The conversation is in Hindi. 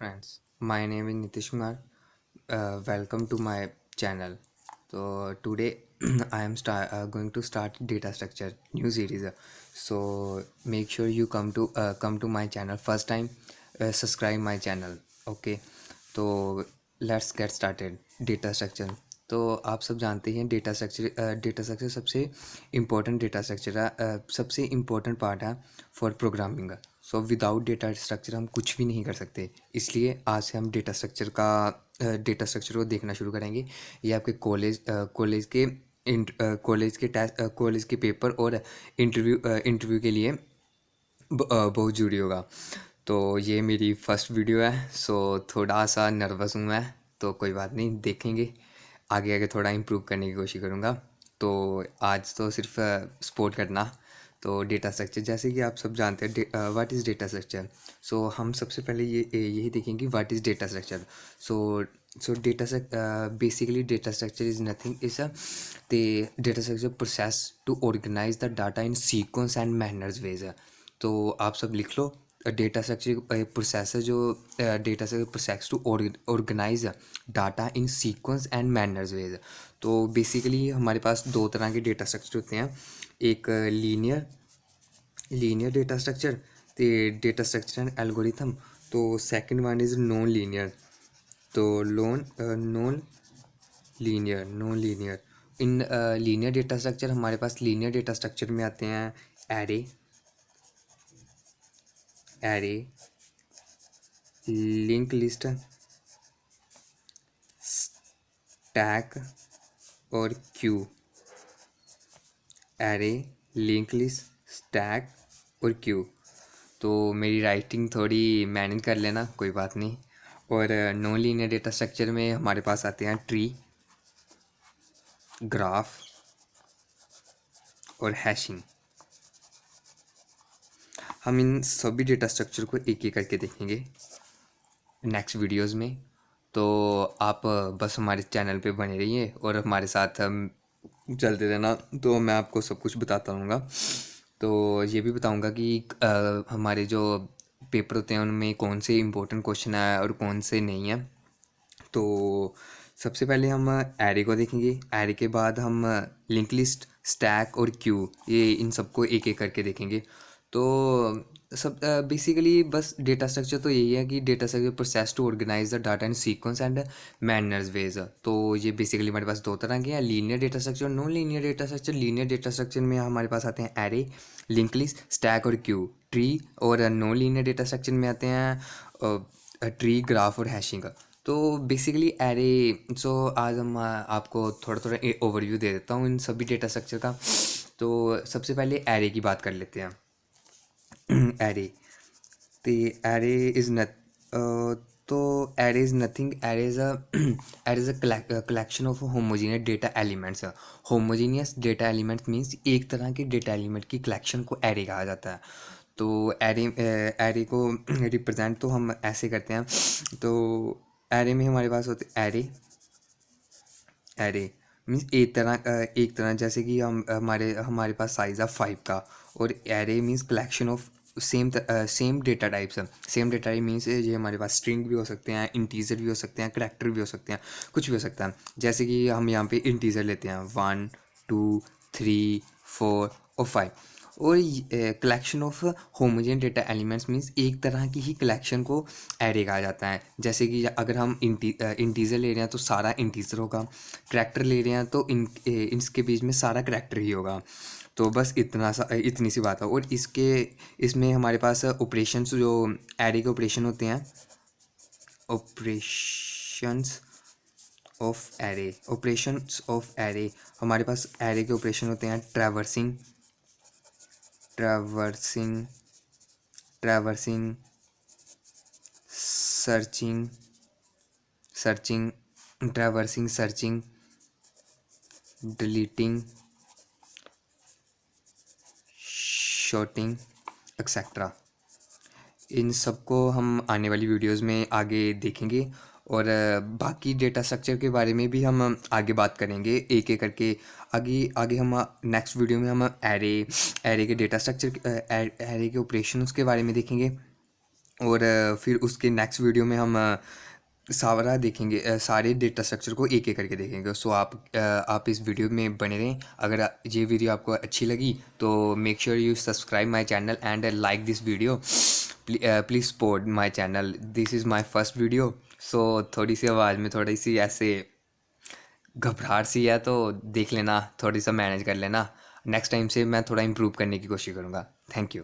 friends, my name is Nitish Kumar. Welcome to my channel. So today I am going to start data structure new series. So make sure you come to my channel first time. Subscribe my channel. Okay. तो let's get started data structure. तो आप सब जानते हैं डेटा स्ट्रक्चर सबसे इम्पोर्टेंट सबसे इम्पोर्टेंट पार्ट है for programming. So without data structure हम कुछ भी नहीं कर सकते। इसलिए आज से हम डेटा स्ट्रक्चर को देखना शुरू करेंगे। ये आपके कॉलेज के पेपर और इंटरव्यू के लिए बहुत ज़रूरी होगा। तो ये मेरी फर्स्ट वीडियो है, सो थोड़ा सा नर्वस हूँ मैं, तो कोई बात नहीं, देखेंगे आगे आगे थोड़ा इम्प्रूव करने की कोशिश करूँगा। तो आज तो सिर्फ सपोर्ट करना। तो डेटा स्ट्रक्चर, जैसे कि आप सब जानते हैं what is data structure. So हम सबसे पहले यही देखेंगे what is data structure. So basically data structure is nothing is the data structure process to organise the data in sequence and manners ways. तो आप सब लिख लो, डेटा स्ट्रक्चर प्रोसेस है जो data structure process to organise data in sequence and manners ways. तो बेसिकली हमारे पास दो तरह के डेटा स्ट्रक्चर होते हैं, एक लीनियर डेटा स्ट्रक्चर तो डेटा स्ट्रक्चर एंड एल्गोरिथम। तो second one is non linear. तो नॉन लीनियर इन लीनियर डेटा स्ट्रक्चर, हमारे पास लीनियर डेटा स्ट्रक्चर में आते हैं एरे, लिंक लिस्ट, स्टैक और queue. Array, link list, stack और क्यू। तो मेरी राइटिंग थोड़ी मैनेज कर लेना, कोई बात नहीं। और नॉन लीनियर डेटा स्ट्रक्चर में हमारे पास आते हैं ट्री, ग्राफ और हैशिंग। हम इन सभी डेटा स्ट्रक्चर को एक एक करके देखेंगे नेक्स्ट वीडियोस में। तो आप बस हमारे चैनल पे बने रहिए और हमारे साथ चलते रहना, तो मैं आपको सब कुछ बताता रहूँगा। तो ये भी बताऊँगा कि हमारे जो पेपर होते हैं उनमें कौन से इम्पोर्टेंट क्वेश्चन है और कौन से नहीं है। तो सबसे पहले हम एरे को देखेंगे, एरे के बाद हम लिंक लिस्ट, स्टैक और क्यू, ये इन सबको एक एक करके देखेंगे। तो सब बेसिकली बस डेटा स्ट्रक्चर तो यही है कि data structure process to organise the data in sequence and manners ways. तो ये बेसिकली हमारे पास दो तरह के हैं, लीनियर डेटा स्ट्रक्चर और non linear data structure. Linear data structure में हमारे पास आते हैं एरे, लिंक लिस्ट, स्टैक और क्यू, ट्री। और नॉन लीनियर डेटा स्ट्रक्चर में आते हैं ट्री, ग्राफ और हैशिंग। तो बेसिकली एरे, आज हम आपको थोड़ा थोड़ा ओवरव्यू दे देता हूँ इन सभी डेटा स्ट्रक्चर का। तो सबसे पहले एरे की बात कर लेते हैं। एरे, तो एरे इज़ नथ तो array is nothing, array is a collection of homogeneous data elements. Homogeneous data elements means एक तरह के डेटा एलिमेंट की कलेक्शन को एरे कहा जाता है। तो एरे को रिप्रेजेंट तो हम ऐसे करते हैं। तो एरे में हमारे पास होते एरे मीन्स एक तरह जैसे कि हमारे पास साइज़ है 5 का, और array means collection of same data types. Same data type means ये हमारे पास स्ट्रिंग भी हो सकते हैं, इंटीजर भी हो सकते हैं, करैक्टर भी हो सकते हैं, कुछ भी हो सकता है। जैसे कि हम यहाँ पे इंटीजर लेते हैं 1 2 3 4 और 5। और collection of homogeneous data elements means एक तरह की ही कलेक्शन को एरे कहा जाता है। जैसे कि अगर हम इंटीजर ले रहे हैं तो सारा इंटीजर होगा, करैक्टर ले रहे हैं तो इसके बीच में सारा करैक्टर ही होगा। तो बस इतनी सी बात है। और इसमें हमारे पास ऑपरेशंस, जो एरे के ऑपरेशन होते हैं, ऑपरेशंस ऑफ एरे हमारे पास एरे के ऑपरेशन होते हैं traversing, searching, deleting, sorting etcetera. इन सबको हम आने वाली वीडियोस में आगे देखेंगे। और बाकी डेटा स्ट्रक्चर के बारे में भी हम आगे बात करेंगे एक एक करके। आगे हम नेक्स्ट वीडियो में हम एरे के डेटा स्ट्रक्चर, एरे के ऑपरेशंस के बारे में देखेंगे। और फिर उसके नेक्स्ट वीडियो में हम सारा देखेंगे, सारे डेटा स्ट्रक्चर को एक एक करके देखेंगे। सो आप इस वीडियो में बने रहें। अगर ये वीडियो आपको अच्छी लगी तो make sure you subscribe my channel and like this video. Please support my channel, this is my first video. So थोड़ी सी आवाज़ में थोड़ी सी ऐसे घबराहट सी है, तो देख लेना, थोड़ी सा मैनेज कर लेना। नेक्स्ट टाइम से मैं थोड़ा इम्प्रूव करने की कोशिश करूँगा। Thank you.